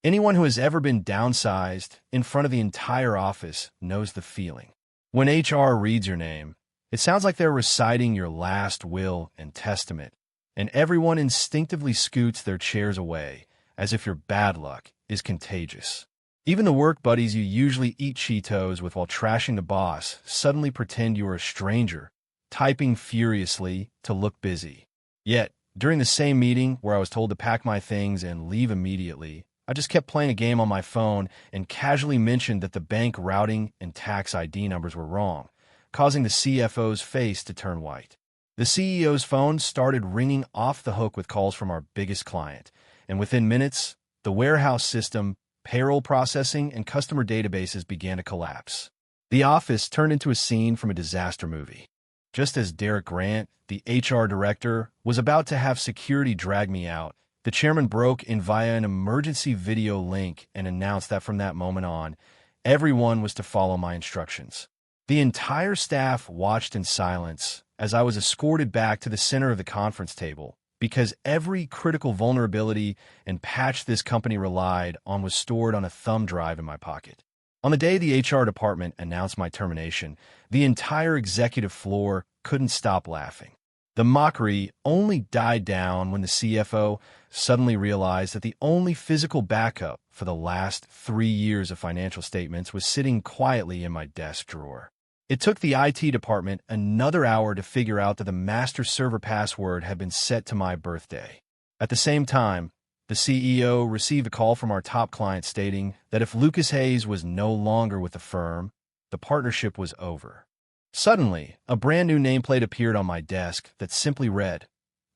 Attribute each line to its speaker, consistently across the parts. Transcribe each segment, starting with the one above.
Speaker 1: Anyone who has ever been downsized in front of the entire office knows the feeling. When HR reads your name, it sounds like they're reciting your last will and testament, and everyone instinctively scoots their chairs away as if your bad luck is contagious. Even the work buddies you usually eat Cheetos with while trashing the boss suddenly pretend you are a stranger, typing furiously to look busy. Yet, during the same meeting where I was told to pack my things and leave immediately, I just kept playing a game on my phone and casually mentioned that the bank routing and tax ID numbers were wrong, causing the CFO's face to turn white. The CEO's phone started ringing off the hook with calls from our biggest client, and within minutes, the warehouse system, payroll processing, and customer databases began to collapse. The office turned into a scene from a disaster movie. Just as Derek Grant, the HR director, was about to have security drag me out, the chairman broke in via an emergency video link and announced that from that moment on, everyone was to follow my instructions. The entire staff watched in silence as I was escorted back to the center of the conference table, because every critical vulnerability and patch this company relied on was stored on a thumb drive in my pocket. On the day the HR department announced my termination, the entire executive floor couldn't stop laughing. The mockery only died down when the CFO suddenly realized that the only physical backup for the last 3 years of financial statements was sitting quietly in my desk drawer. It took the IT department another hour to figure out that the master server password had been set to my birthday. At the same time, the CEO received a call from our top client stating that if Lucas Hayes was no longer with the firm, the partnership was over. Suddenly, a brand new nameplate appeared on my desk that simply read,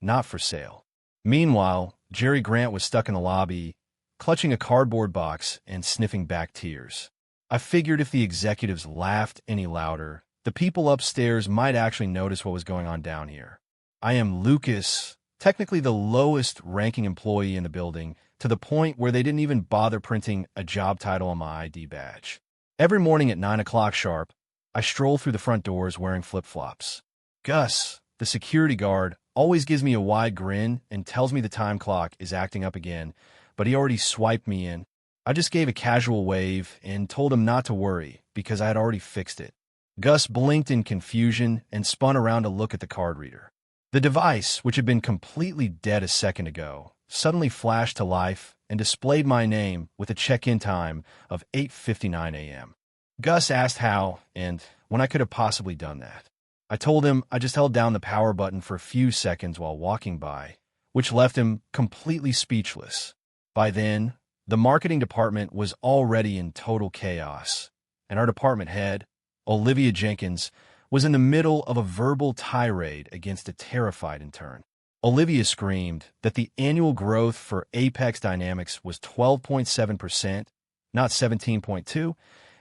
Speaker 1: "Not for sale." Meanwhile, Jerry Grant was stuck in the lobby, clutching a cardboard box and sniffing back tears. I figured if the executives laughed any louder, the people upstairs might actually notice what was going on down here. I am Lucas, technically the lowest ranking employee in the building, to the point where they didn't even bother printing a job title on my ID badge. Every morning at 9 o'clock sharp, I stroll through the front doors wearing flip-flops. Gus, the security guard, always gives me a wide grin and tells me the time clock is acting up again, but he already swiped me in. I just gave a casual wave and told him not to worry because I had already fixed it. Gus blinked in confusion and spun around to look at the card reader. The device, which had been completely dead a second ago, suddenly flashed to life and displayed my name with a check-in time of 8:59 a.m. Gus asked how and when I could have possibly done that. I told him I just held down the power button for a few seconds while walking by, which left him completely speechless. By then, the marketing department was already in total chaos, and our department head, Olivia Jenkins, was in the middle of a verbal tirade against a terrified intern. Olivia screamed that the annual growth for Apex Dynamics was 12.7%, not 17.2%,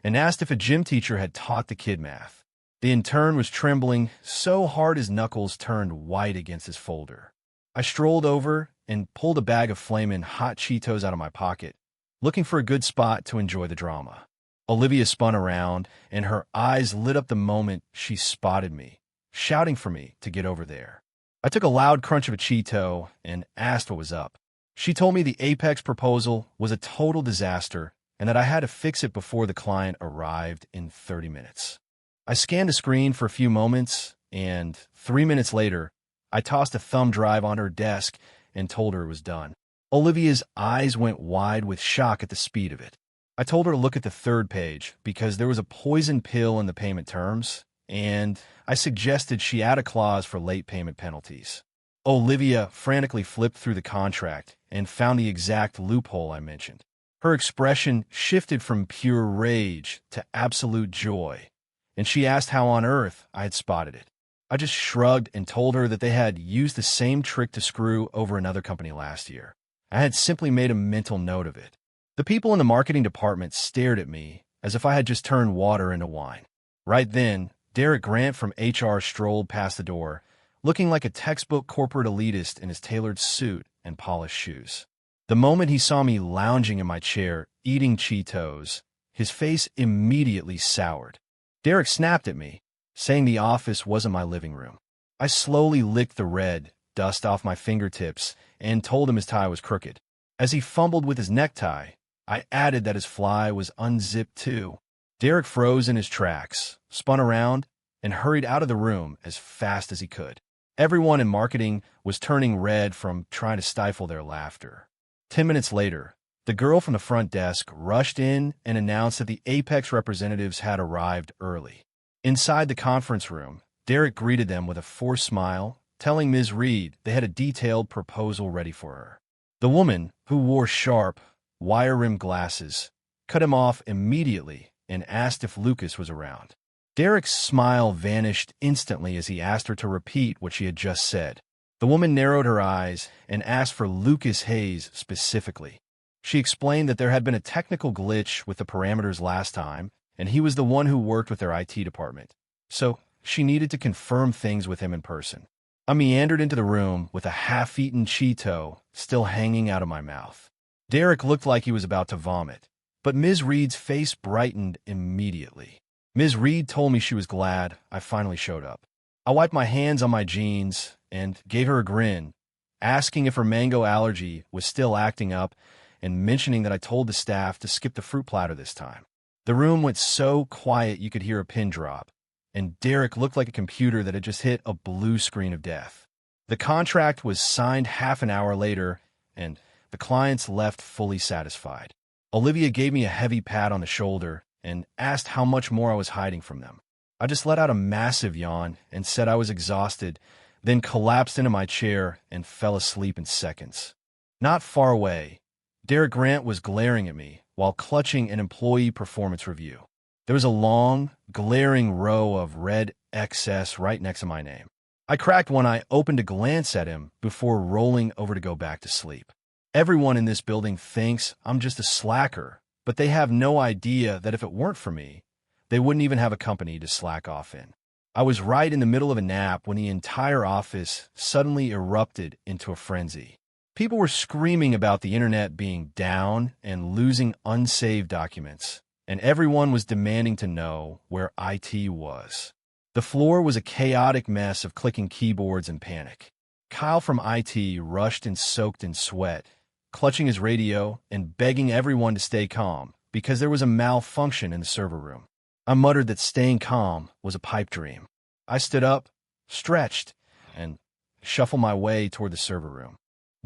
Speaker 1: and asked if a gym teacher had taught the kid math. The intern was trembling so hard his knuckles turned white against his folder. I strolled over and pulled a bag of flamin' hot Cheetos out of my pocket, looking for a good spot to enjoy the drama. Olivia spun around, and her eyes lit up the moment she spotted me, shouting for me to get over there. I took a loud crunch of a Cheeto and asked what was up. She told me the Apex proposal was a total disaster and that I had to fix it before the client arrived in 30 minutes. I scanned the screen for a few moments, and 3 minutes later, I tossed a thumb drive on her desk and told her it was done. Olivia's eyes went wide with shock at the speed of it. I told her to look at the third page because there was a poison pill in the payment terms, and I suggested she add a clause for late payment penalties. Olivia frantically flipped through the contract and found the exact loophole I mentioned. Her expression shifted from pure rage to absolute joy, and she asked how on earth I had spotted it. I just shrugged and told her that they had used the same trick to screw over another company last year. I had simply made a mental note of it. The people in the marketing department stared at me as if I had just turned water into wine. Right then, Derek Grant from HR strolled past the door, looking like a textbook corporate elitist in his tailored suit and polished shoes. The moment he saw me lounging in my chair, eating Cheetos, his face immediately soured. Derek snapped at me, saying the office wasn't my living room. I slowly licked the red dust off my fingertips and told him his tie was crooked. As he fumbled with his necktie, I added that his fly was unzipped too. Derek froze in his tracks, spun around, and hurried out of the room as fast as he could. Everyone in marketing was turning red from trying to stifle their laughter. 10 minutes later, the girl from the front desk rushed in and announced that the Apex representatives had arrived early. Inside the conference room, Derek greeted them with a forced smile, telling Ms. Reed they had a detailed proposal ready for her. The woman, who wore sharp, wire-rimmed glasses, cut him off immediately and asked if Lucas was around. Derek's smile vanished instantly as he asked her to repeat what she had just said. The woman narrowed her eyes and asked for Lucas Hayes specifically. She explained that there had been a technical glitch with the parameters last time, and he was the one who worked with their IT department. So she needed to confirm things with him in person. I meandered into the room with a half-eaten Cheeto still hanging out of my mouth. Derek looked like he was about to vomit, but Ms. Reed's face brightened immediately. Ms. Reed told me she was glad I finally showed up. I wiped my hands on my jeans and gave her a grin, asking if her mango allergy was still acting up and mentioning that I told the staff to skip the fruit platter this time. The room went so quiet you could hear a pin drop, and Derek looked like a computer that had just hit a blue screen of death. The contract was signed half an hour later, and the clients left fully satisfied. Olivia gave me a heavy pat on the shoulder and asked how much more I was hiding from them. I just let out a massive yawn and said I was exhausted, then collapsed into my chair and fell asleep in seconds. Not far away, Derek Grant was glaring at me while clutching an employee performance review. There was a long, glaring row of red XS right next to my name. I cracked one eye open to glance at him before rolling over to go back to sleep. Everyone in this building thinks I'm just a slacker, but they have no idea that if it weren't for me, they wouldn't even have a company to slack off in. I was right in the middle of a nap when the entire office suddenly erupted into a frenzy. People were screaming about the internet being down and losing unsaved documents, and everyone was demanding to know where IT was. The floor was a chaotic mess of clicking keyboards and panic. Kyle from IT rushed and soaked in sweat, clutching his radio and begging everyone to stay calm because there was a malfunction in the server room. I muttered that staying calm was a pipe dream. I stood up, stretched, and shuffled my way toward the server room.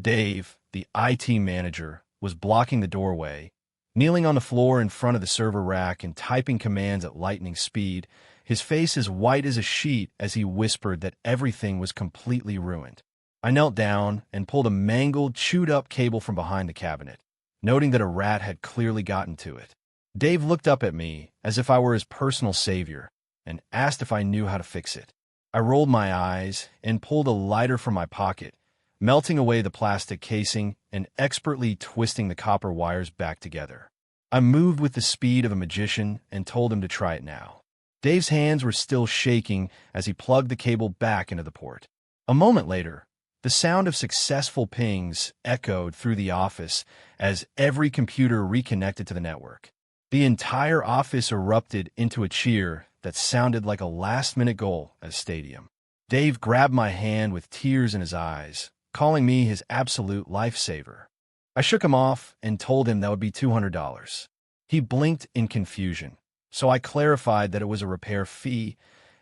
Speaker 1: Dave, the IT manager, was blocking the doorway, kneeling on the floor in front of the server rack and typing commands at lightning speed, his face as white as a sheet as he whispered that everything was completely ruined. I knelt down and pulled a mangled, chewed-up cable from behind the cabinet, noting that a rat had clearly gotten to it. Dave looked up at me as if I were his personal savior and asked if I knew how to fix it. I rolled my eyes and pulled a lighter from my pocket, melting away the plastic casing and expertly twisting the copper wires back together. I moved with the speed of a magician and told him to try it now. Dave's hands were still shaking as he plugged the cable back into the port. A moment later, the sound of successful pings echoed through the office as every computer reconnected to the network. The entire office erupted into a cheer that sounded like a last-minute goal at a stadium. Dave grabbed my hand with tears in his eyes, calling me his absolute lifesaver. I shook him off and told him that would be $200. He blinked in confusion, so I clarified that it was a repair fee,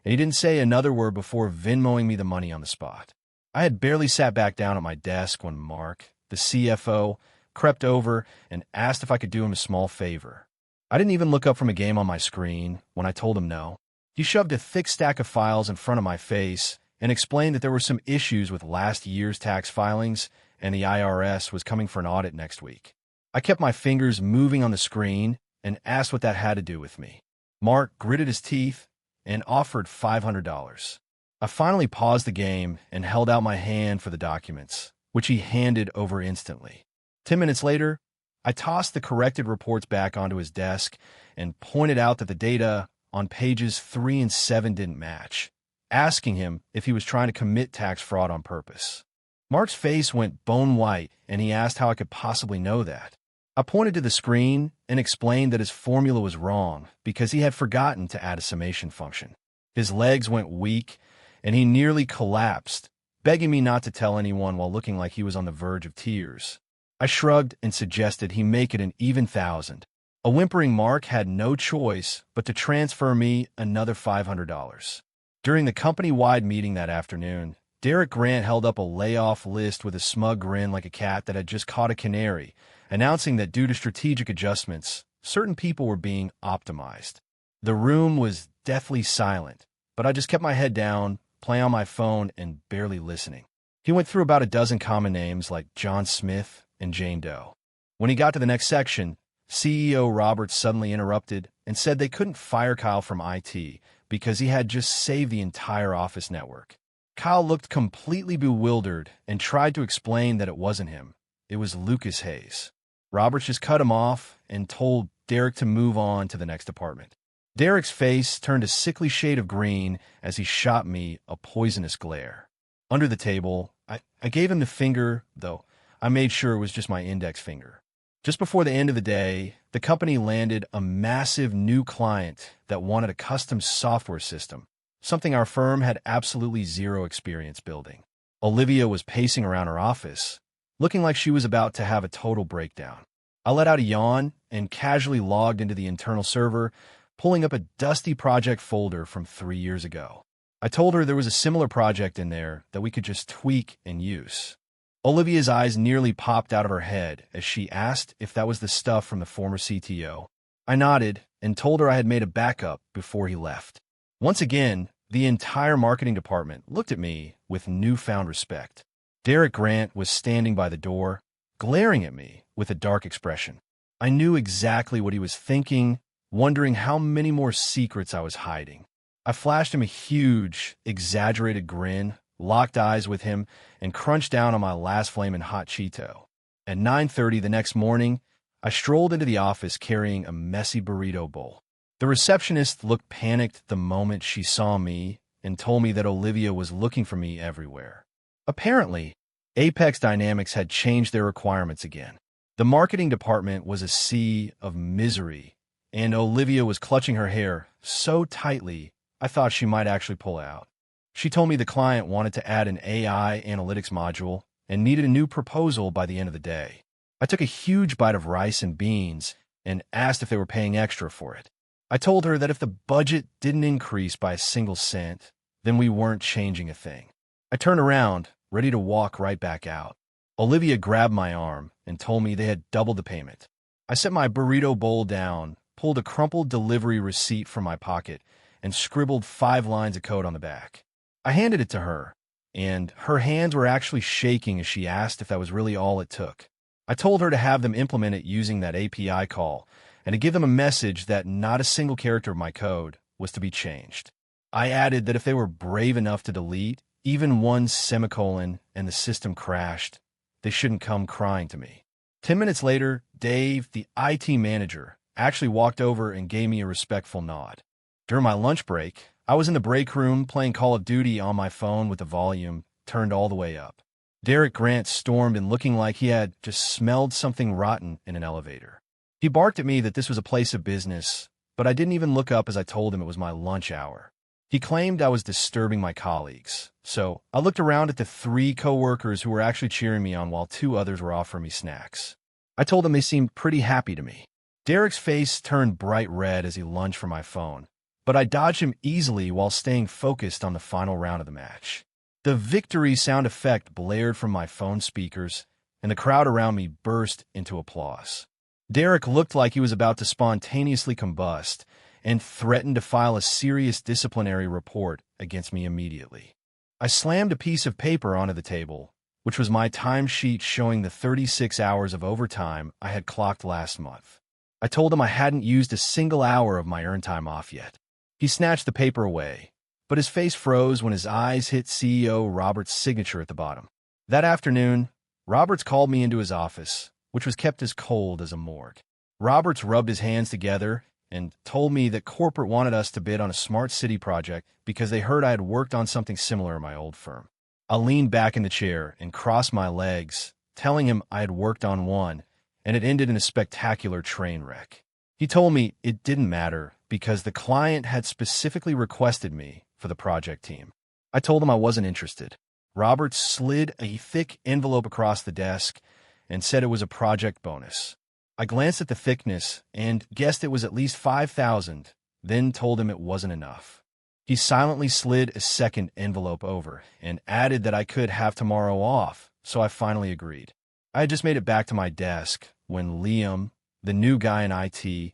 Speaker 1: and he didn't say another word before Venmoing me the money on the spot. I had barely sat back down at my desk when Mark, the CFO, crept over and asked if I could do him a small favor. I didn't even look up from a game on my screen when I told him no. He shoved a thick stack of files in front of my face and explained that there were some issues with last year's tax filings and the IRS was coming for an audit next week. I kept my fingers moving on the screen and asked what that had to do with me. Mark gritted his teeth and offered $500. I finally paused the game and held out my hand for the documents, which he handed over instantly. 10 minutes later, I tossed the corrected reports back onto his desk and pointed out that the data on pages 3 and 7 didn't match, asking him if he was trying to commit tax fraud on purpose. Mark's face went bone white, and he asked how I could possibly know that. I pointed to the screen and explained that his formula was wrong because he had forgotten to add a summation function. His legs went weak, and he nearly collapsed, begging me not to tell anyone while looking like he was on the verge of tears. I shrugged and suggested he make it an even 1,000. A whimpering Mark had no choice but to transfer me another $500. During the company-wide meeting that afternoon, Derek Grant held up a layoff list with a smug grin like a cat that had just caught a canary, announcing that due to strategic adjustments, certain people were being optimized. The room was deathly silent, but I just kept my head down, playing on my phone, and barely listening. He went through about a dozen common names like John Smith and Jane Doe. When he got to the next section, CEO Roberts suddenly interrupted and said they couldn't fire Kyle from IT because he had just saved the entire office network. Kyle looked completely bewildered and tried to explain that it wasn't him. It was Lucas Hayes. Roberts just cut him off and told Derek to move on to the next department. Derek's face turned a sickly shade of green as he shot me a poisonous glare. Under the table, I gave him the finger, though I made sure it was just my index finger. Just before the end of the day, the company landed a massive new client that wanted a custom software system, something our firm had absolutely zero experience building. Olivia was pacing around her office, looking like she was about to have a total breakdown. I let out a yawn and casually logged into the internal server, pulling up a dusty project folder from 3 years ago. I told her there was a similar project in there that we could just tweak and use. Olivia's eyes nearly popped out of her head as she asked if that was the stuff from the former CTO. I nodded and told her I had made a backup before he left. Once again, the entire marketing department looked at me with newfound respect. Derek Grant was standing by the door, glaring at me with a dark expression. I knew exactly what he was thinking, wondering how many more secrets I was hiding. I flashed him a huge, exaggerated grin, locked eyes with him, and crunched down on my last flamin' hot Cheeto. At 9:30 the next morning, I strolled into the office carrying a messy burrito bowl. The receptionist looked panicked the moment she saw me and told me that Olivia was looking for me everywhere. Apparently, Apex Dynamics had changed their requirements again. The marketing department was a sea of misery, and Olivia was clutching her hair so tightly I thought she might actually pull out. She told me the client wanted to add an AI analytics module and needed a new proposal by the end of the day. I took a huge bite of rice and beans and asked if they were paying extra for it. I told her that if the budget didn't increase by a single cent, then we weren't changing a thing. I turned around, ready to walk right back out. Olivia grabbed my arm and told me they had doubled the payment. I set my burrito bowl down, pulled a crumpled delivery receipt from my pocket, and scribbled 5 lines of code on the back. I handed it to her, and her hands were actually shaking as she asked if that was really all it took. I told her to have them implement it using that API call, and to give them a message that not a single character of my code was to be changed. I added that if they were brave enough to delete even one semicolon and the system crashed, they shouldn't come crying to me. 10 minutes later, Dave, the IT manager, actually walked over and gave me a respectful nod. During my lunch break, I was in the break room playing Call of Duty on my phone with the volume turned all the way up. Derek Grant stormed in looking like he had just smelled something rotten in an elevator. He barked at me that this was a place of business, but I didn't even look up as I told him it was my lunch hour. He claimed I was disturbing my colleagues, so I looked around at the 3 coworkers who were actually cheering me on while 2 others were offering me snacks. I told them they seemed pretty happy to me. Derek's face turned bright red as he lunged for my phone, but I dodged him easily while staying focused on the final round of the match. The victory sound effect blared from my phone speakers, and the crowd around me burst into applause. Derek looked like he was about to spontaneously combust and threatened to file a serious disciplinary report against me immediately. I slammed a piece of paper onto the table, which was my timesheet showing the 36 hours of overtime I had clocked last month. I told him I hadn't used a single hour of my earned time off yet. He snatched the paper away, but his face froze when his eyes hit CEO Roberts' signature at the bottom. That afternoon, Roberts called me into his office, which was kept as cold as a morgue. Roberts rubbed his hands together and told me that corporate wanted us to bid on a smart city project because they heard I had worked on something similar in my old firm. I leaned back in the chair and crossed my legs, telling him I had worked on one, and it ended in a spectacular train wreck. He told me it didn't matter because the client had specifically requested me for the project team. I told him I wasn't interested. Roberts slid a thick envelope across the desk and said it was a project bonus. I glanced at the thickness and guessed it was at least 5,000, then told him it wasn't enough. He silently slid a second envelope over and added that I could have tomorrow off, so I finally agreed. I had just made it back to my desk when Liam, the new guy in IT,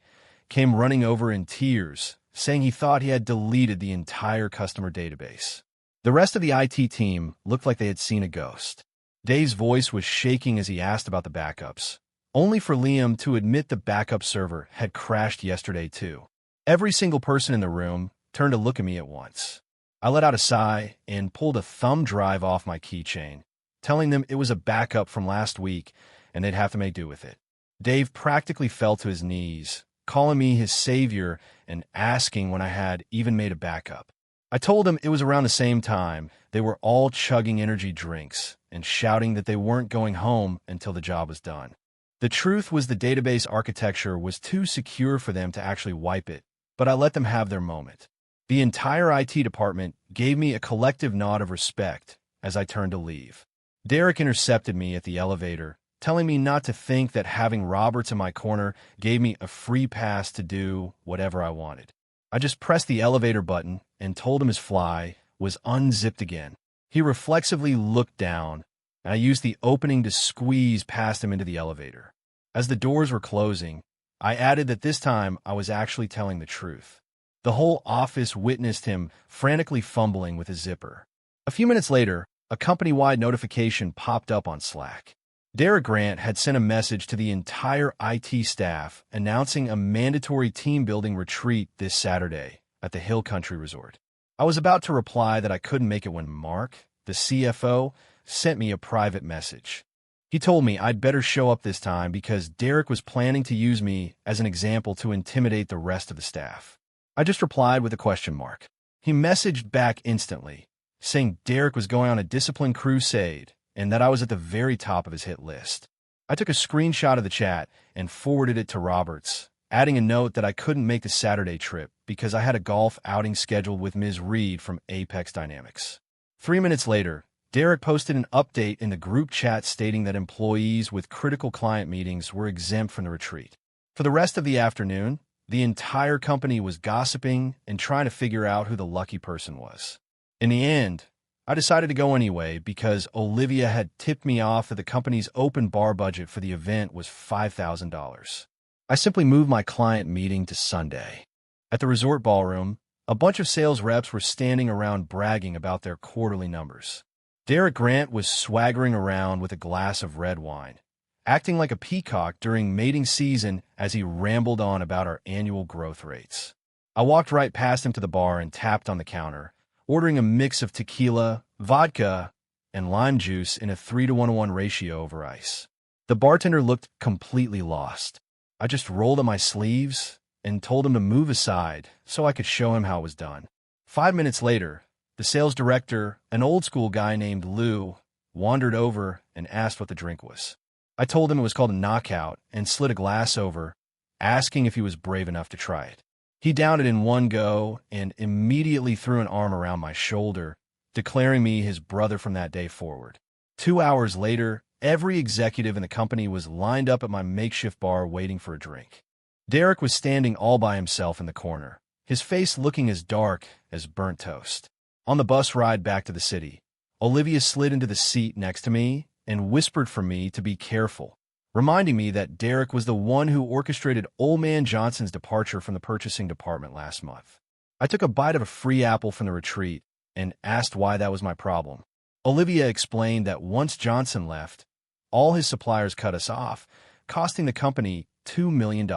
Speaker 1: came running over in tears, saying he thought he had deleted the entire customer database. The rest of the IT team looked like they had seen a ghost. Dave's voice was shaking as he asked about the backups, only for Liam to admit the backup server had crashed yesterday too. Every single person in the room turned to look at me at once. I let out a sigh and pulled a thumb drive off my keychain, telling them it was a backup from last week and they'd have to make do with it. Dave practically fell to his knees, calling me his savior and asking when I had even made a backup. I told him it was around the same time they were all chugging energy drinks and shouting that they weren't going home until the job was done. The truth was the database architecture was too secure for them to actually wipe it, but I let them have their moment. The entire IT department gave me a collective nod of respect as I turned to leave. Derek intercepted me at the elevator, telling me not to think that having Roberts in my corner gave me a free pass to do whatever I wanted. I just pressed the elevator button and told him his fly was unzipped again. He reflexively looked down, and I used the opening to squeeze past him into the elevator. As the doors were closing, I added that this time I was actually telling the truth. The whole office witnessed him frantically fumbling with his zipper. A few minutes later, a company-wide notification popped up on Slack. Derek Grant had sent a message to the entire IT staff announcing a mandatory team-building retreat this Saturday at the Hill Country Resort. I was about to reply that I couldn't make it when Mark, the CFO, sent me a private message. He told me I'd better show up this time because Derek was planning to use me as an example to intimidate the rest of the staff. I just replied with a question mark. He messaged back instantly, saying Derek was going on a discipline crusade and that I was at the very top of his hit list. I took a screenshot of the chat and forwarded it to Roberts, adding a note that I couldn't make the Saturday trip because I had a golf outing scheduled with Ms. Reed from Apex Dynamics. 3 minutes later, Derek posted an update in the group chat stating that employees with critical client meetings were exempt from the retreat. For the rest of the afternoon, the entire company was gossiping and trying to figure out who the lucky person was. In the end, I decided to go anyway because Olivia had tipped me off that the company's open bar budget for the event was $5,000. I simply moved my client meeting to Sunday. At the resort ballroom, a bunch of sales reps were standing around bragging about their quarterly numbers. Derek Grant was swaggering around with a glass of red wine, acting like a peacock during mating season as he rambled on about our annual growth rates. I walked right past him to the bar and tapped on the counter, ordering a mix of tequila, vodka, and lime juice in a 3-to-1 ratio over ice. The bartender looked completely lost. I just rolled up my sleeves and told him to move aside so I could show him how it was done. 5 minutes later, the sales director, an old-school guy named Lou, wandered over and asked what the drink was. I told him it was called a knockout and slid a glass over, asking if he was brave enough to try it. He downed it in one go and immediately threw an arm around my shoulder, declaring me his brother from that day forward. 2 hours later, every executive in the company was lined up at my makeshift bar waiting for a drink. Derek was standing all by himself in the corner, his face looking as dark as burnt toast. On the bus ride back to the city, Olivia slid into the seat next to me and whispered for me to be careful, reminding me that Derek was the one who orchestrated Old Man Johnson's departure from the purchasing department last month. I took a bite of a free apple from the retreat and asked why that was my problem. Olivia explained that once Johnson left, all his suppliers cut us off, costing the company $2 million.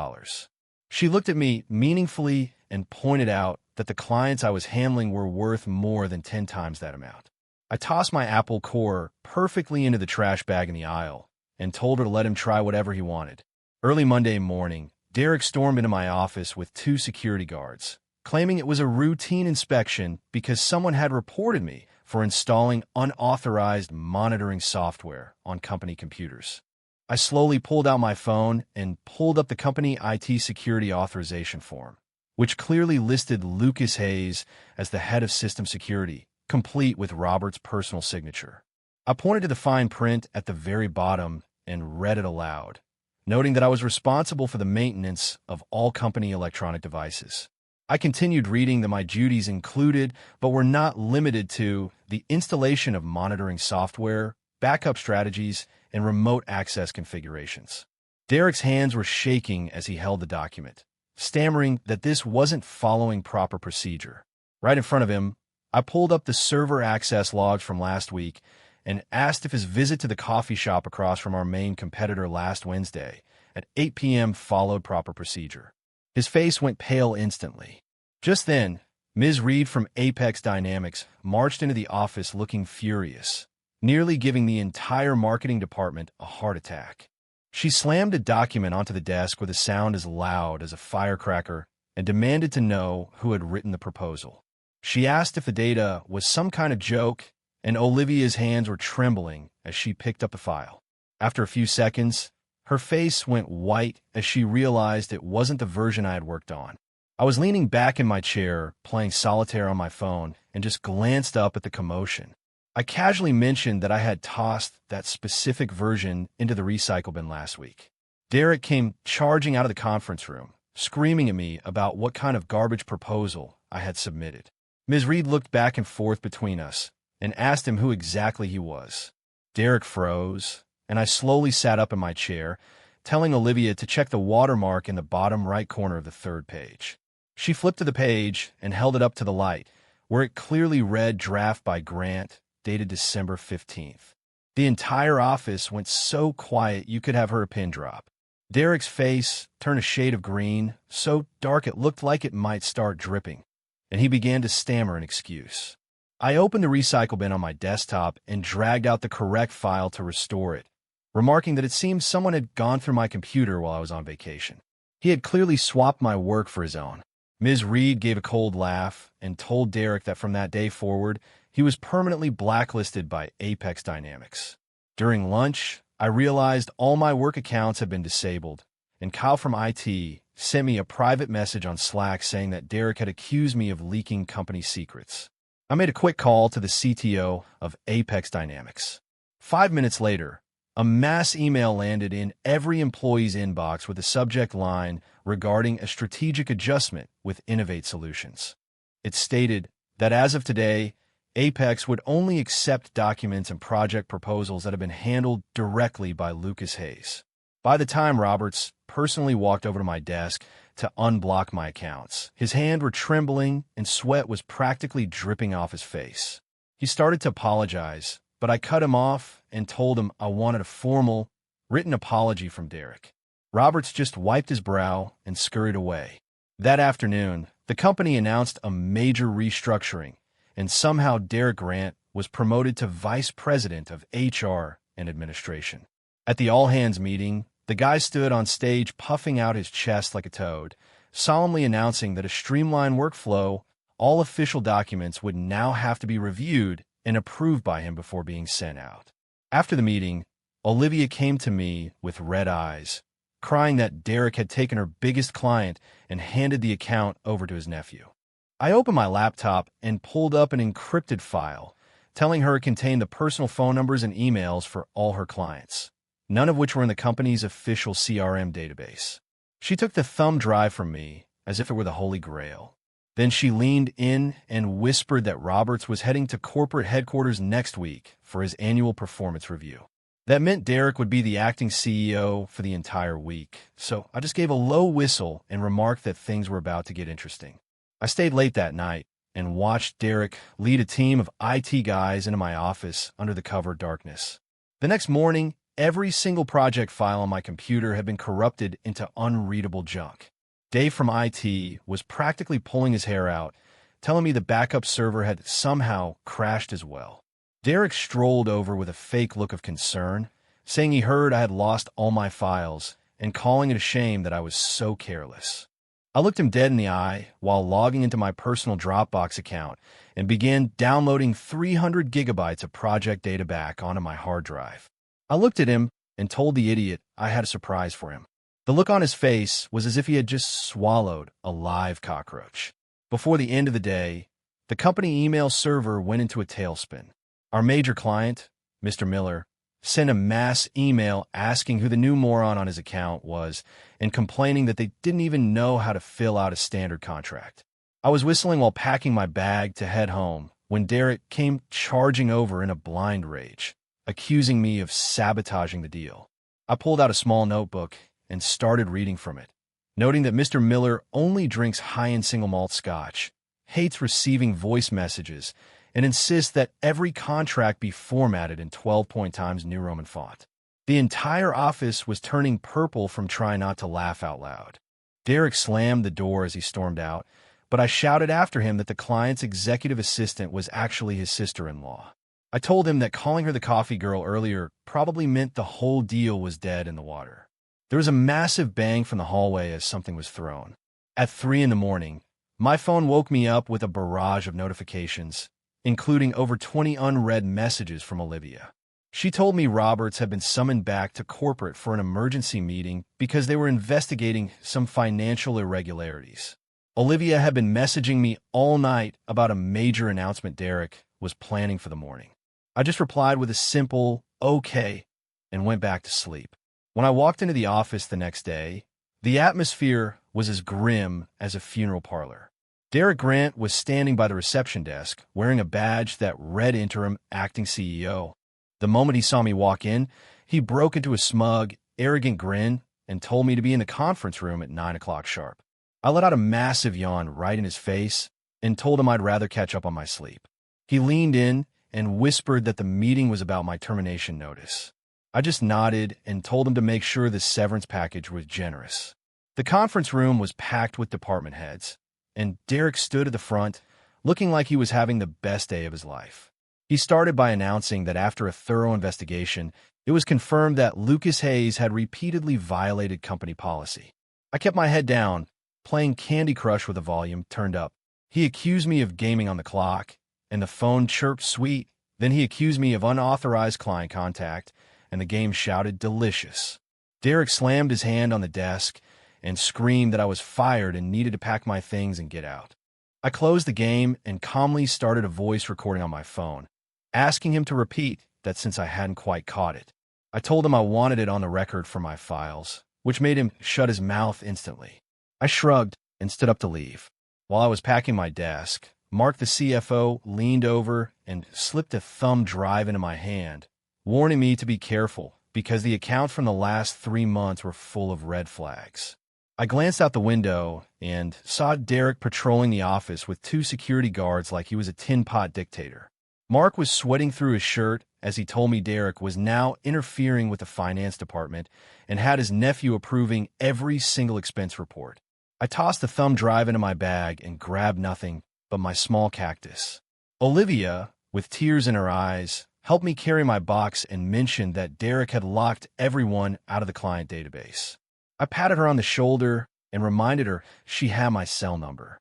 Speaker 1: She looked at me meaningfully and pointed out that the clients I was handling were worth more than 10 times that amount. I tossed my apple core perfectly into the trash bag in the aisle and told her to let him try whatever he wanted. Early Monday morning, Derek stormed into my office with 2 security guards, claiming it was a routine inspection because someone had reported me for installing unauthorized monitoring software on company computers. I slowly pulled out my phone and pulled up the company IT security authorization form, which clearly listed Lucas Hayes as the head of system security, complete with Robert's personal signature. I pointed to the fine print at the very bottom and read it aloud, noting that I was responsible for the maintenance of all company electronic devices. I continued reading that my duties included, but were not limited to, the installation of monitoring software, backup strategies, and remote access configurations. Derek's hands were shaking as he held the document, stammering that this wasn't following proper procedure. Right in front of him, I pulled up the server access logs from last week and asked if his visit to the coffee shop across from our main competitor last Wednesday at 8 p.m. followed proper procedure. His face went pale instantly. Just then, Ms. Reed from Apex Dynamics marched into the office looking furious, nearly giving the entire marketing department a heart attack. She slammed a document onto the desk with a sound as loud as a firecracker and demanded to know who had written the proposal. She asked if the data was some kind of joke, and Olivia's hands were trembling as she picked up the file. After a few seconds, her face went white as she realized it wasn't the version I had worked on. I was leaning back in my chair, playing solitaire on my phone, and just glanced up at the commotion. I casually mentioned that I had tossed that specific version into the recycle bin last week. Derek came charging out of the conference room, screaming at me about what kind of garbage proposal I had submitted. Ms. Reed looked back and forth between us and asked him who exactly he was. Derek froze, and I slowly sat up in my chair, telling Olivia to check the watermark in the bottom right corner of the third page. She flipped to the page and held it up to the light, where it clearly read draft by Grant, dated December 15th. The entire office went so quiet you could have heard a pin drop. Derek's face turned a shade of green, so dark it looked like it might start dripping, and he began to stammer an excuse. I opened the recycle bin on my desktop and dragged out the correct file to restore it, remarking that it seemed someone had gone through my computer while I was on vacation. He had clearly swapped my work for his own. Ms. Reed gave a cold laugh and told Derek that from that day forward, he was permanently blacklisted by Apex Dynamics. During lunch, I realized all my work accounts had been disabled, and Kyle from IT sent me a private message on Slack saying that Derek had accused me of leaking company secrets. I made a quick call to the CTO of Apex Dynamics. 5 minutes later, a mass email landed in every employee's inbox with a subject line regarding a strategic adjustment with Innovate Solutions. It stated that as of today, Apex would only accept documents and project proposals that have been handled directly by Lucas Hayes. By the time Roberts personally walked over to my desk to unblock my accounts, his hands were trembling and sweat was practically dripping off his face. He started to apologize, but I cut him off and told him I wanted a formal, written apology from Derek. Roberts just wiped his brow and scurried away. That afternoon, the company announced a major restructuring, and somehow Derek Grant was promoted to Vice President of HR and Administration. At the all-hands meeting, the guy stood on stage puffing out his chest like a toad, solemnly announcing that a streamlined workflow, all official documents would now have to be reviewed and approved by him before being sent out. After the meeting, Olivia came to me with red eyes, crying that Derek had taken her biggest client and handed the account over to his nephew. I opened my laptop and pulled up an encrypted file, telling her it contained the personal phone numbers and emails for all her clients, none of which were in the company's official CRM database. She took the thumb drive from me as if it were the Holy Grail. Then she leaned in and whispered that Roberts was heading to corporate headquarters next week for his annual performance review. That meant Derek would be the acting CEO for the entire week, so I just gave a low whistle and remarked that things were about to get interesting. I stayed late that night and watched Derek lead a team of IT guys into my office under the cover of darkness. The next morning, every single project file on my computer had been corrupted into unreadable junk. Dave from IT was practically pulling his hair out, telling me the backup server had somehow crashed as well. Derek strolled over with a fake look of concern, saying he heard I had lost all my files and calling it a shame that I was so careless. I looked him dead in the eye while logging into my personal Dropbox account and began downloading 300 gigabytes of project data back onto my hard drive. I looked at him and told the idiot I had a surprise for him. The look on his face was as if he had just swallowed a live cockroach. Before the end of the day, the company email server went into a tailspin. Our major client, Mr. Miller, sent a mass email asking who the new moron on his account was and complaining that they didn't even know how to fill out a standard contract. I was whistling while packing my bag to head home when Derek came charging over in a blind rage, accusing me of sabotaging the deal. I pulled out a small notebook and started reading from it, noting that Mr. Miller only drinks high-end single malt scotch, hates receiving voice messages, and insists that every contract be formatted in 12-point Times New Roman font. The entire office was turning purple from trying not to laugh out loud. Derek slammed the door as he stormed out, but I shouted after him that the client's executive assistant was actually his sister-in-law. I told him that calling her the coffee girl earlier probably meant the whole deal was dead in the water. There was a massive bang from the hallway as something was thrown. At 3 a.m, my phone woke me up with a barrage of notifications, including over 20 unread messages from Olivia. She told me Roberts had been summoned back to corporate for an emergency meeting because they were investigating some financial irregularities. Olivia had been messaging me all night about a major announcement Derek was planning for the morning. I just replied with a simple, okay, and went back to sleep. When I walked into the office the next day, the atmosphere was as grim as a funeral parlor. Derek Grant was standing by the reception desk, wearing a badge that read Interim Acting CEO. The moment he saw me walk in, he broke into a smug, arrogant grin and told me to be in the conference room at 9 o'clock sharp. I let out a massive yawn right in his face and told him I'd rather catch up on my sleep. He leaned in and whispered that the meeting was about my termination notice. I just nodded and told him to make sure the severance package was generous. The conference room was packed with department heads, and Derek stood at the front, looking like he was having the best day of his life. He started by announcing that after a thorough investigation, it was confirmed that Lucas Hayes had repeatedly violated company policy. I kept my head down, playing Candy Crush with the volume turned up. He accused me of gaming on the clock, and the phone chirped sweet. Then he accused me of unauthorized client contact, and the game shouted delicious. Derek slammed his hand on the desk and screamed that I was fired and needed to pack my things and get out. I closed the game and calmly started a voice recording on my phone, asking him to repeat that since I hadn't quite caught it. I told him I wanted it on the record for my files, which made him shut his mouth instantly. I shrugged and stood up to leave. While I was packing my desk, Mark the CFO leaned over and slipped a thumb drive into my hand, warning me to be careful because the accounts from the last 3 months were full of red flags. I glanced out the window and saw Derek patrolling the office with 2 security guards like he was a tin pot dictator. Mark was sweating through his shirt as he told me Derek was now interfering with the finance department and had his nephew approving every single expense report. I tossed the thumb drive into my bag and grabbed nothing but my small cactus. Olivia, with tears in her eyes, helped me carry my box and mentioned that Derek had locked everyone out of the client database. I patted her on the shoulder and reminded her she had my cell number.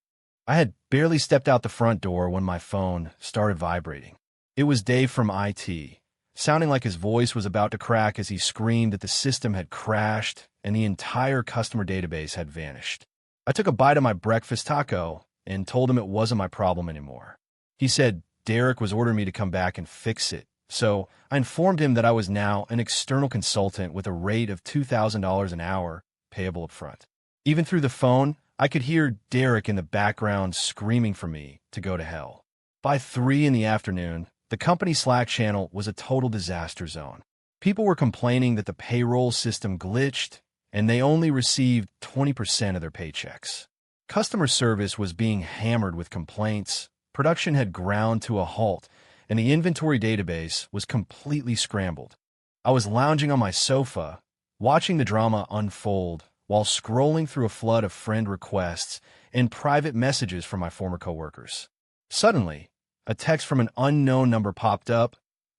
Speaker 1: I had barely stepped out the front door when my phone started vibrating. It was Dave from IT, sounding like his voice was about to crack as he screamed that the system had crashed and the entire customer database had vanished. I took a bite of my breakfast taco and told him it wasn't my problem anymore. He said Derek was ordering me to come back and fix it, so I informed him that I was now an external consultant with a rate of $2,000 an hour, payable up front. Even through the phone, I could hear Derek in the background screaming for me to go to hell. By 3 in the afternoon, the company Slack channel was a total disaster zone. People were complaining that the payroll system glitched and they only received 20% of their paychecks. Customer service was being hammered with complaints, production had ground to a halt, and the inventory database was completely scrambled. I was lounging on my sofa, watching the drama unfold while scrolling through a flood of friend requests and private messages from my former coworkers. Suddenly, a text from an unknown number popped up,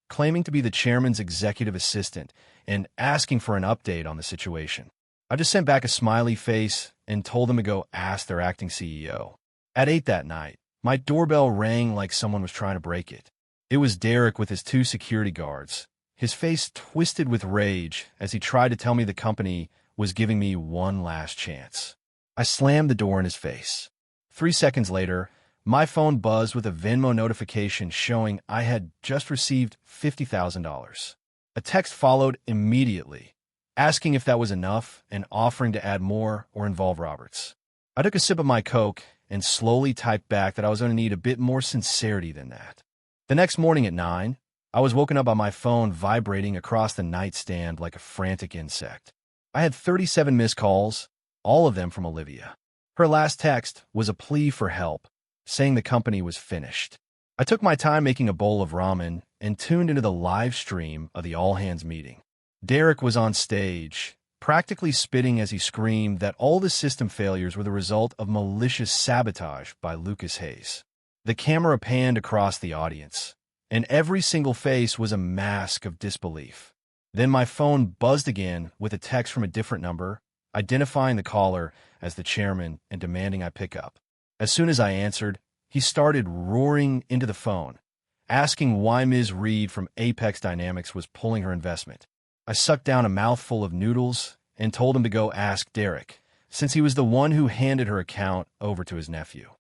Speaker 1: claiming to be the chairman's executive assistant and asking for an update on the situation. I just sent back a smiley face and told them to go ask their acting CEO. At 8 that night, my doorbell rang like someone was trying to break it. It was Derek with his 2 security guards, his face twisted with rage as he tried to tell me the company was giving me one last chance. I slammed the door in his face. 3 seconds later, my phone buzzed with a Venmo notification showing I had just received $50,000. A text followed immediately, asking if that was enough and offering to add more or involve Roberts. I took a sip of my Coke and slowly typed back that I was going to need a bit more sincerity than that. The next morning at 9, I was woken up by my phone vibrating across the nightstand like a frantic insect. I had 37 missed calls, all of them from Olivia. Her last text was a plea for help, saying the company was finished. I took my time making a bowl of ramen and tuned into the live stream of the all-hands meeting. Derek was on stage, practically spitting as he screamed that all the system failures were the result of malicious sabotage by Lucas Hayes. The camera panned across the audience, and every single face was a mask of disbelief. Then my phone buzzed again with a text from a different number, identifying the caller as the chairman and demanding I pick up. As soon as I answered, he started roaring into the phone, asking why Ms. Reed from Apex Dynamics was pulling her investment. I sucked down a mouthful of noodles and told him to go ask Derek, since he was the one who handed her account over to his nephew.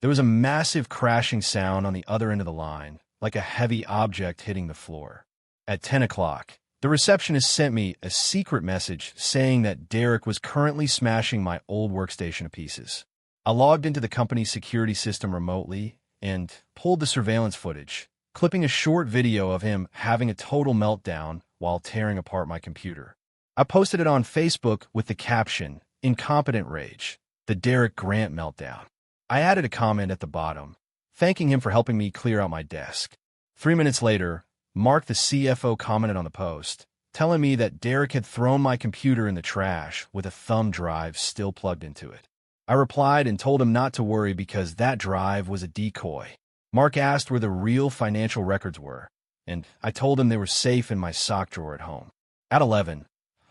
Speaker 1: There was a massive crashing sound on the other end of the line, like a heavy object hitting the floor. At 10 o'clock, the receptionist sent me a secret message saying that Derek was currently smashing my old workstation to pieces. I logged into the company's security system remotely and pulled the surveillance footage, clipping a short video of him having a total meltdown while tearing apart my computer. I posted it on Facebook with the caption, "Incompetent Rage, the Derek Grant Meltdown." I added a comment at the bottom, thanking him for helping me clear out my desk. 3 minutes later, Mark, the CFO, commented on the post, telling me that Derek had thrown my computer in the trash with a thumb drive still plugged into it. I replied and told him not to worry because that drive was a decoy. Mark asked where the real financial records were, and I told him they were safe in my sock drawer at home. At 11,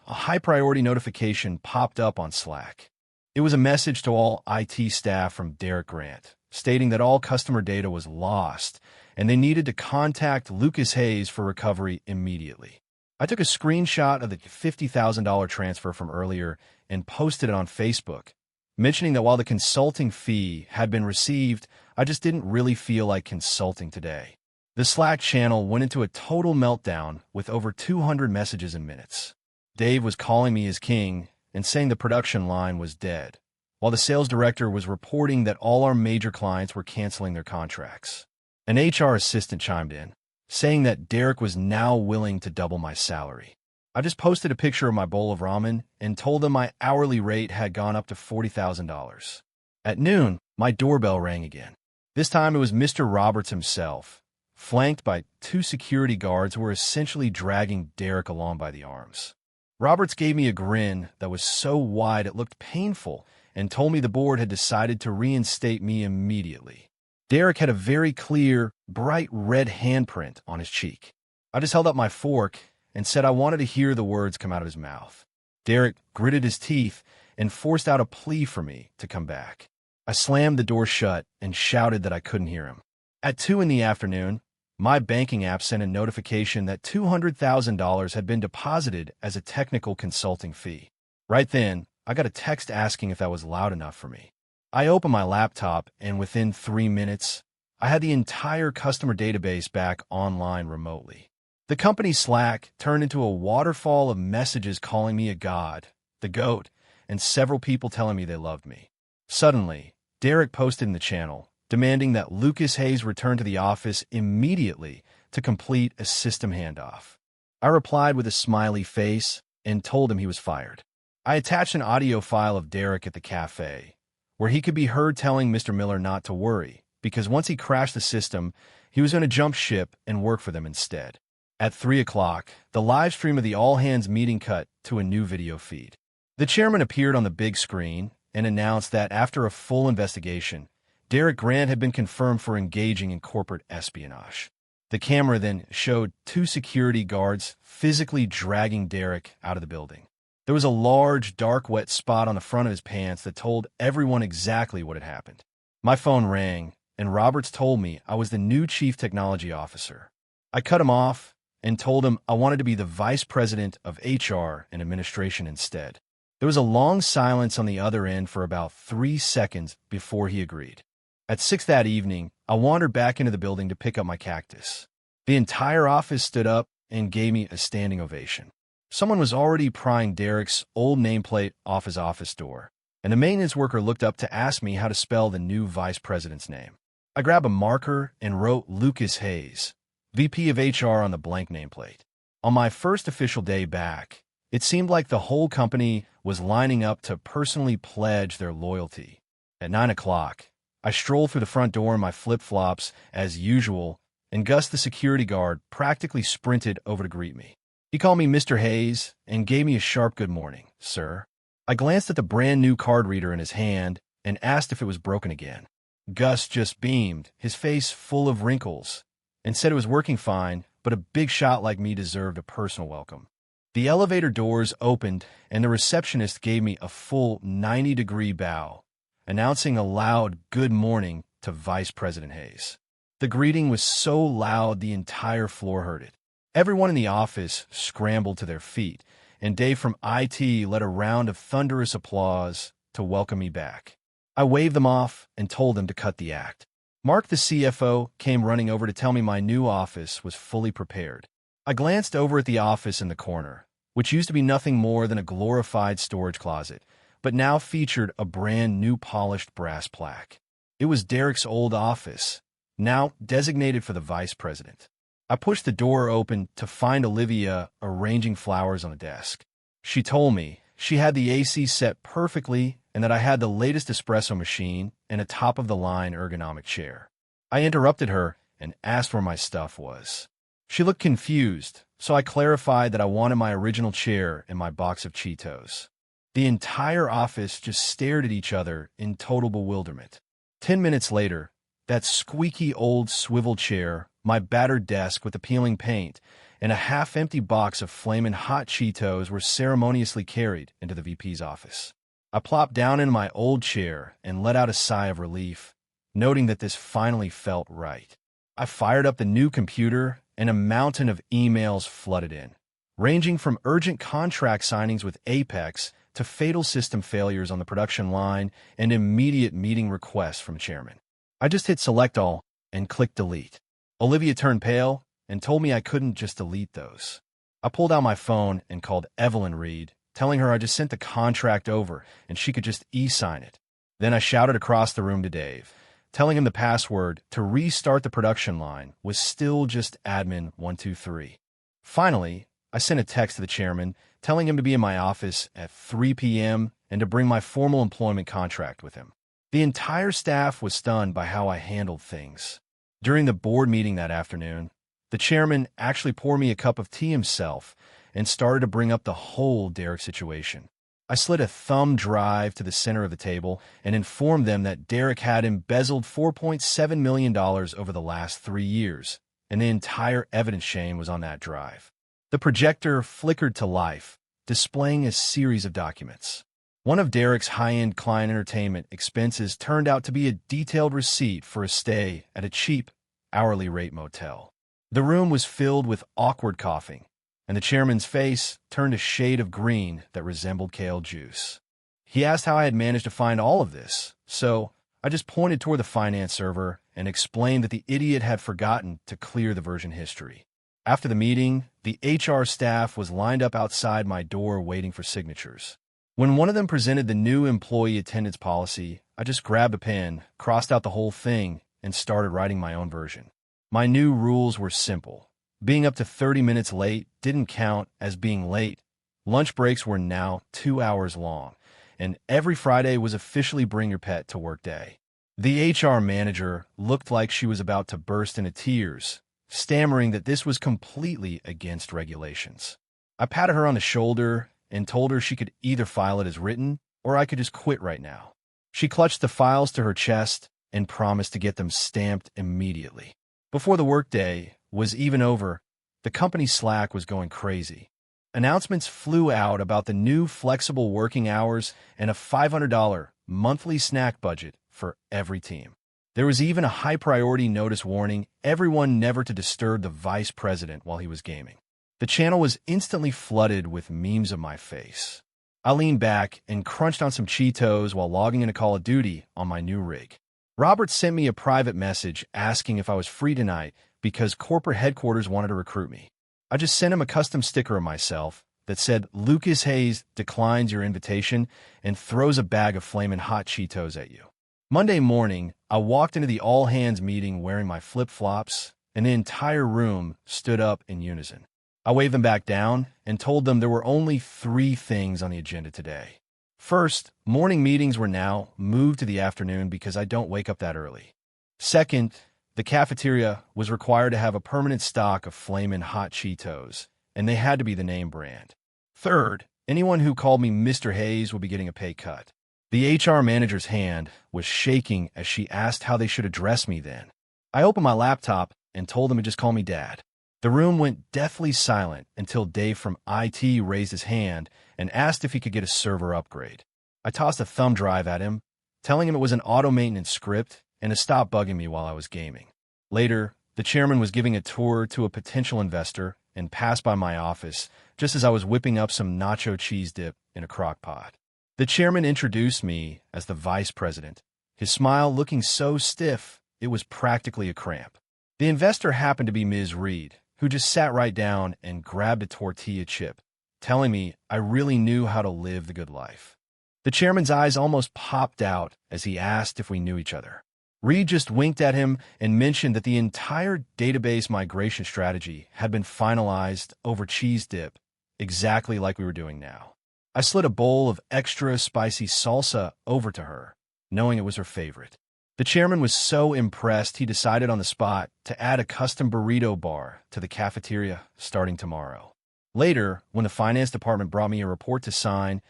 Speaker 1: a high-priority notification popped up on Slack. It was a message to all IT staff from Derek Grant, stating that all customer data was lost, and they needed to contact Lucas Hayes for recovery immediately. I took a screenshot of the $50,000 transfer from earlier and posted it on Facebook, mentioning that while the consulting fee had been received, I just didn't really feel like consulting today. The Slack channel went into a total meltdown with over 200 messages in minutes. Dave was calling me his king and saying the production line was dead, while the sales director was reporting that all our major clients were canceling their contracts. An HR assistant chimed in, saying that Derek was now willing to double my salary. I just posted a picture of my bowl of ramen and told them my hourly rate had gone up to $40,000. At noon, my doorbell rang again. This time it was Mr. Roberts himself, flanked by 2 security guards who were essentially dragging Derek along by the arms. Roberts gave me a grin that was so wide it looked painful and told me the board had decided to reinstate me immediately. Derek had a very clear, bright red handprint on his cheek. I just held up my fork and said I wanted to hear the words come out of his mouth. Derek gritted his teeth and forced out a plea for me to come back. I slammed the door shut and shouted that I couldn't hear him. At 2 in the afternoon, my banking app sent a notification that $200,000 had been deposited as a technical consulting fee. Right then, I got a text asking if that was loud enough for me. I opened my laptop, and within 3 minutes, I had the entire customer database back online remotely. The company's Slack turned into a waterfall of messages calling me a god, the GOAT, and several people telling me they loved me. Suddenly, Derek posted in the channel, demanding that Lucas Hayes return to the office immediately to complete a system handoff. I replied with a smiley face and told him he was fired. I attached an audio file of Derek at the cafe, where he could be heard telling Mr. Miller not to worry, because once he crashed the system, he was going to jump ship and work for them instead. At 3 o'clock, the live stream of the all-hands meeting cut to a new video feed. The chairman appeared on the big screen and announced that after a full investigation, Derek Grant had been confirmed for engaging in corporate espionage. The camera then showed 2 security guards physically dragging Derek out of the building. There was a large, dark, wet spot on the front of his pants that told everyone exactly what had happened. My phone rang, and Roberts told me I was the new chief technology officer. I cut him off and told him I wanted to be the vice president of HR and administration instead. There was a long silence on the other end for about 3 seconds before he agreed. At 6 that evening, I wandered back into the building to pick up my cactus. The entire office stood up, and gave me a standing ovation. Someone was already prying Derek's old nameplate off his office door, and the maintenance worker looked up to ask me how to spell the new vice president's name. I grabbed a marker and wrote Lucas Hayes, VP of HR, on the blank nameplate. On my first official day back, it seemed like the whole company was lining up to personally pledge their loyalty. At 9 o'clock, I strolled through the front door in my flip-flops as usual, and Gus, the security guard, practically sprinted over to greet me. He called me Mr. Hayes and gave me a sharp good morning, sir. I glanced at the brand-new card reader in his hand and asked if it was broken again. Gus just beamed, his face full of wrinkles, and said it was working fine, but a big shot like me deserved a personal welcome. The elevator doors opened, and the receptionist gave me a full 90-degree bow, announcing a loud good morning to Vice President Hayes. The greeting was so loud the entire floor heard it. Everyone in the office scrambled to their feet, and Dave from IT led a round of thunderous applause to welcome me back. I waved them off and told them to cut the act. Mark, the CFO, came running over to tell me my new office was fully prepared. I glanced over at the office in the corner, which used to be nothing more than a glorified storage closet, but now featured a brand new polished brass plaque. It was Derek's old office, now designated for the vice president. I pushed the door open to find Olivia arranging flowers on a desk. She told me she had the AC set perfectly and that I had the latest espresso machine and a top-of-the-line ergonomic chair. I interrupted her and asked where my stuff was. She looked confused, so I clarified that I wanted my original chair and my box of Cheetos. The entire office just stared at each other in total bewilderment. 10 minutes later, that squeaky old swivel chair, my battered desk with the peeling paint, and a half-empty box of flamin' hot Cheetos were ceremoniously carried into the VP's office. I plopped down in my old chair and let out a sigh of relief, noting that this finally felt right. I fired up the new computer, and a mountain of emails flooded in, ranging from urgent contract signings with Apex to fatal system failures on the production line and immediate meeting requests from chairman. I just hit select all and clicked delete. Olivia turned pale and told me I couldn't just delete those. I pulled out my phone and called Evelyn Reed, telling her I just sent the contract over and she could just e-sign it. Then I shouted across the room to Dave, telling him the password to restart the production line was still just admin123. Finally, I sent a text to the chairman telling him to be in my office at 3 p.m. and to bring my formal employment contract with him. The entire staff was stunned by how I handled things. During the board meeting that afternoon, the chairman actually poured me a cup of tea himself and started to bring up the whole Derek situation. I slid a thumb drive to the center of the table and informed them that Derek had embezzled $4.7 million over the last 3 years, and the entire evidence chain was on that drive. The projector flickered to life, displaying a series of documents. One of Derek's high-end client entertainment expenses turned out to be a detailed receipt for a stay at a cheap, hourly rate motel. The room was filled with awkward coughing, and the chairman's face turned a shade of green that resembled kale juice. He asked how I had managed to find all of this, so I just pointed toward the finance server and explained that the idiot had forgotten to clear the version history. After the meeting, the HR staff was lined up outside my door waiting for signatures. When one of them presented the new employee attendance policy, I just grabbed a pen, crossed out the whole thing, and started writing my own version. My new rules were simple. Being up to 30 minutes late didn't count as being late. Lunch breaks were now 2 hours long, and every Friday was officially bring your pet to work day. The HR manager looked like she was about to burst into tears, stammering that this was completely against regulations. I patted her on the shoulder and told her she could either file it as written or I could just quit right now. She clutched the files to her chest and promised to get them stamped immediately. Before the workday was even over, the company's Slack was going crazy. Announcements flew out about the new flexible working hours and a $500 monthly snack budget for every team. There was even a high-priority notice warning everyone never to disturb the vice president while he was gaming. The channel was instantly flooded with memes of my face. I leaned back and crunched on some Cheetos while logging into Call of Duty on my new rig. Robert sent me a private message asking if I was free tonight because corporate headquarters wanted to recruit me. I just sent him a custom sticker of myself that said, "Lucas Hayes declines your invitation and throws a bag of flamin' hot Cheetos at you." Monday morning, I walked into the all-hands meeting wearing my flip-flops, and the entire room stood up in unison. I waved them back down and told them there were only 3 things on the agenda today. First, morning meetings were now moved to the afternoon because I don't wake up that early. Second, the cafeteria was required to have a permanent stock of flamin' hot Cheetos, and they had to be the name brand. Third, anyone who called me Mr. Hayes would be getting a pay cut. The HR manager's hand was shaking as she asked how they should address me then. I opened my laptop and told them to just call me Dad. The room went deathly silent until Dave from IT raised his hand and asked if he could get a server upgrade. I tossed a thumb drive at him, telling him it was an auto-maintenance script and to stop bugging me while I was gaming. Later, the chairman was giving a tour to a potential investor and passed by my office just as I was whipping up some nacho cheese dip in a crock pot. The chairman introduced me as the vice president, his smile looking so stiff it was practically a cramp. The investor happened to be Ms. Reed, who just sat right down and grabbed a tortilla chip, telling me I really knew how to live the good life. The chairman's eyes almost popped out as he asked if we knew each other. Reed just winked at him and mentioned that the entire database migration strategy had been finalized over cheese dip, exactly like we were doing now. I slid a bowl of extra spicy salsa over to her, knowing it was her favorite. The chairman was so impressed he decided on the spot to add a custom burrito bar to the cafeteria starting tomorrow. Later, when the finance department brought me a report to sign,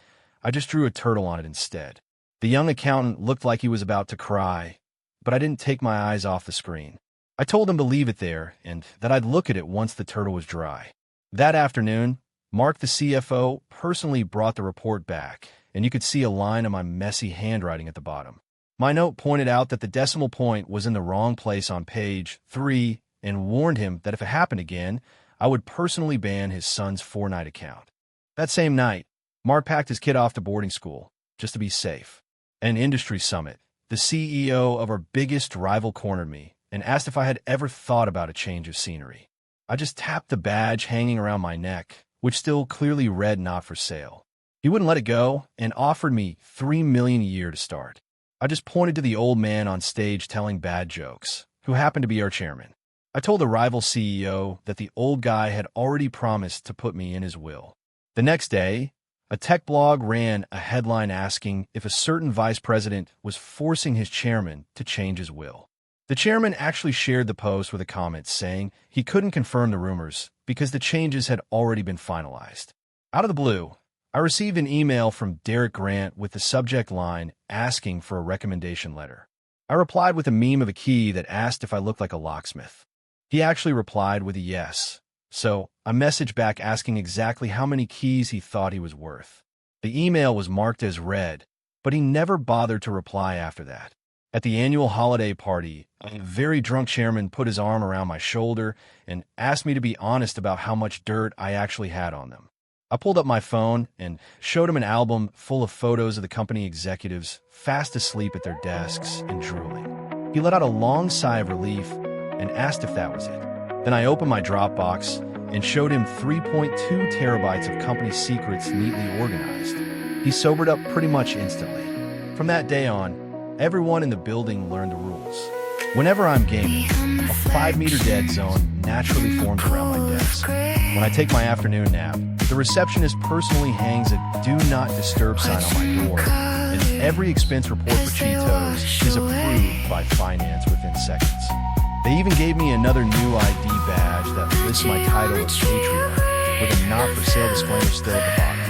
Speaker 1: I just drew a turtle on it instead. The young accountant looked like he was about to cry, but I didn't take my eyes off the screen. I told him to leave it there and that I'd look at it once the turtle was dry. That afternoon, Mark, the CFO, personally brought the report back, and you could see a line of my messy handwriting at the bottom. My note pointed out that the decimal point was in the wrong place on page 3 and warned him that if it happened again, I would personally ban his son's Fortnite account. That same night, Mark packed his kid off to boarding school, just to be safe. At an industry summit, the CEO of our biggest rival cornered me and asked if I had ever thought about a change of scenery. I just tapped the badge hanging around my neck, which still clearly read not for sale. He wouldn't let it go and offered me $3 million a year to start. I just pointed to the old man on stage telling bad jokes, who happened to be our chairman. I told the rival CEO that the old guy had already promised to put me in his will. The next day, a tech blog ran a headline asking if a certain vice president was forcing his chairman to change his will. The chairman actually shared the post with a comment saying he couldn't confirm the rumors because the changes had already been finalized. Out of the blue, I received an email from Derek Grant with the subject line asking for a recommendation letter. I replied with a meme of a key that asked if I looked like a locksmith. He actually replied with a yes, so I messaged back asking exactly how many keys he thought he was worth. The email was marked as read, but he never bothered to reply after that. At the annual holiday party, a very drunk chairman put his arm around my shoulder and asked me to be honest about how much dirt I actually had on them. I pulled up my phone and showed him an album full of photos of the company executives fast asleep at their desks and drooling. He let out a long sigh of relief and asked if that was it. Then I opened my Dropbox and showed him 3.2 terabytes of company secrets neatly organized. He sobered up pretty much instantly. From that day on, everyone in the building learned the rules. Whenever I'm gaming, a 5-meter dead zone naturally forms around my desk. When I take my afternoon nap, the receptionist personally hangs a "Do Not Disturb" sign on my door, and every expense report for Cheetos is approved by finance within seconds. They even gave me another new ID badge that lists my title as Patriarch, with a not-for-sale disclaimer still at the bottom.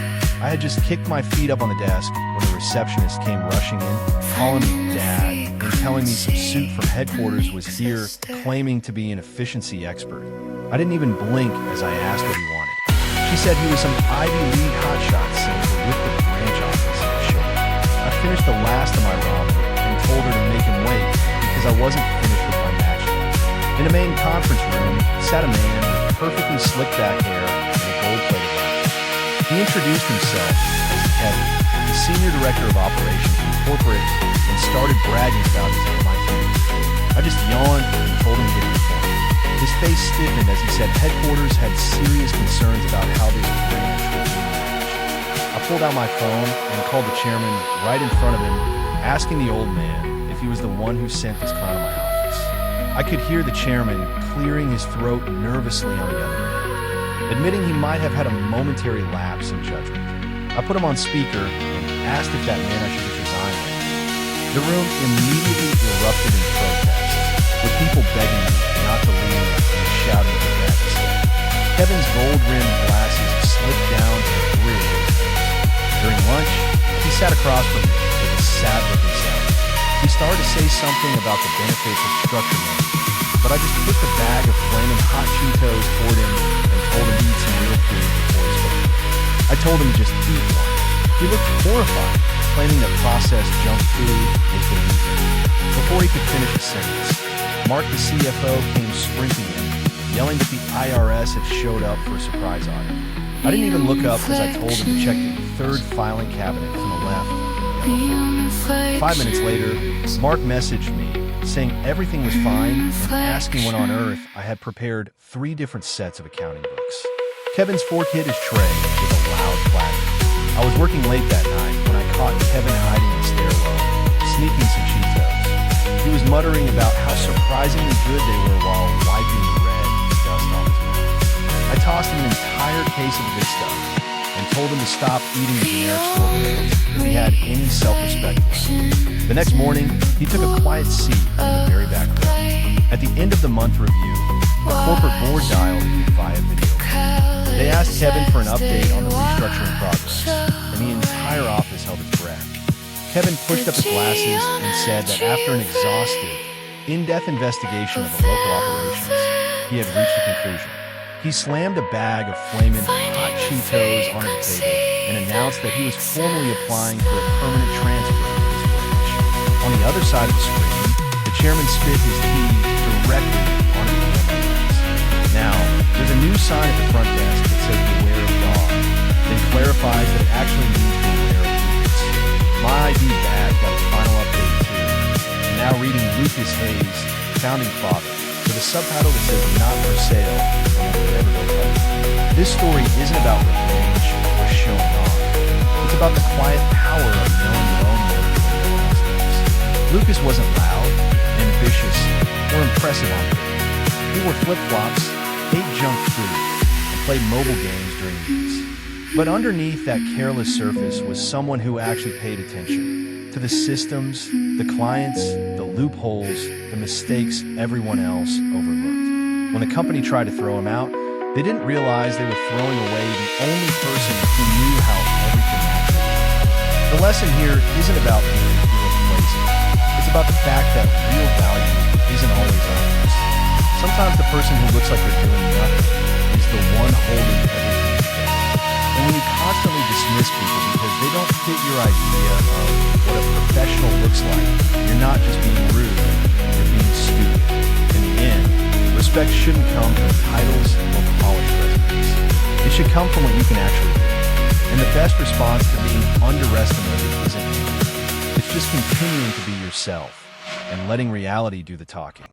Speaker 1: I had just kicked my feet up on the desk when the receptionist came rushing in, calling me Dad, and telling me some suit from headquarters was here, claiming to be an efficiency expert. I didn't even blink as I asked what he wanted. She said he was some Ivy League hotshot sent with the branch office. I finished the last of my ramen and told her to make him wait because I wasn't finished with my match yet. In the main conference room sat a man with perfectly slicked back hair and a gold-plated watch. He introduced himself as Kevin, the Senior Director of Operations in corporate, and started bragging about his MIT. I just yawned and told him to get to the point. His face stiffened as he said headquarters had serious concerns about how this branch would be managed. I pulled out my phone and called the chairman right in front of him, asking the old man if he was the one who sent this clown to my office. I could hear the chairman clearing his throat nervously on the other end, admitting he might have had a momentary lapse in judgment. I put him on speaker and asked if that meant I should just resign. The room immediately erupted in protest, with people begging me not to leave and shouting for that instead. Kevin's gold-rimmed glasses slipped down to the bridge. During lunch, he sat across from me with a sad look himself. He started to say something about the benefits of structure management, but I just put the bag of flaming hot Cheetos toward him and told him to eat some real food before he spoke. I told him to just eat one. He looked horrified, claiming that processed junk food was beneath him. Before he could finish a sentence, Mark, the CFO, came sprinting in, yelling that the IRS had showed up for a surprise audit. I didn't even look up as I told him to check the third filing cabinet from the left. 5 minutes later, Mark messaged me, saying everything was fine and asking when on earth I had prepared 3 different sets of accounting books. Kevin's fork hit his tray with a loud clatter. I was working late that night when I caught Kevin hiding in the stairwell, sneaking some Cheetos. He was muttering about how surprisingly good they were while wiping the red dust off his mouth. I tossed him an entire case of the good stuff and told him to stop eating the generic store brands if he had any self-respect left. The next morning, he took a quiet seat in the very back row. At the end of the month review, the corporate board dialed me via video. They asked Kevin for an update on the restructuring progress, and the entire office held its breath. Kevin pushed up his glasses and said that after an exhaustive, in-depth investigation of the local operations, he had reached a conclusion. He slammed a bag of flaming hot Cheetos onto the table and announced that he was formally applying for a permanent transfer to this branch. On the other side of the screen, the chairman spit his tea directly onto the camera lens. Now, there's a new sign at the front desk that says beware of dog, then clarifies that it actually means beware of Lucas. My ID badge got its final update too, and now reading Lucas Hayes, founding father, with a subtitle that says not for sale and will never go public. This story isn't about revenge or showing off. It's about the quiet power of knowing your own worth when no one else does. Lucas wasn't loud, ambitious, or impressive on paper. He wore flip-flops, ate junk food, and played mobile games during meetings. But underneath that careless surface was someone who actually paid attention to the systems, the clients, the loopholes, the mistakes everyone else overlooked. When the company tried to throw him out, they didn't realize they were throwing away the only person who knew how everything actually worked. The lesson here isn't about being irreplaceable. It's about the fact that real value isn't always obvious. Sometimes the person who looks like they're doing nothing is the one holding everything together. And when you constantly dismiss people because they don't fit your idea of what a professional looks like, you're not just being rude, you're being stupid. In the end, respect shouldn't come from titles or polished resumes. It should come from what you can actually do. And the best response to being underestimated isn't anger. It's just continuing to be yourself and letting reality do the talking.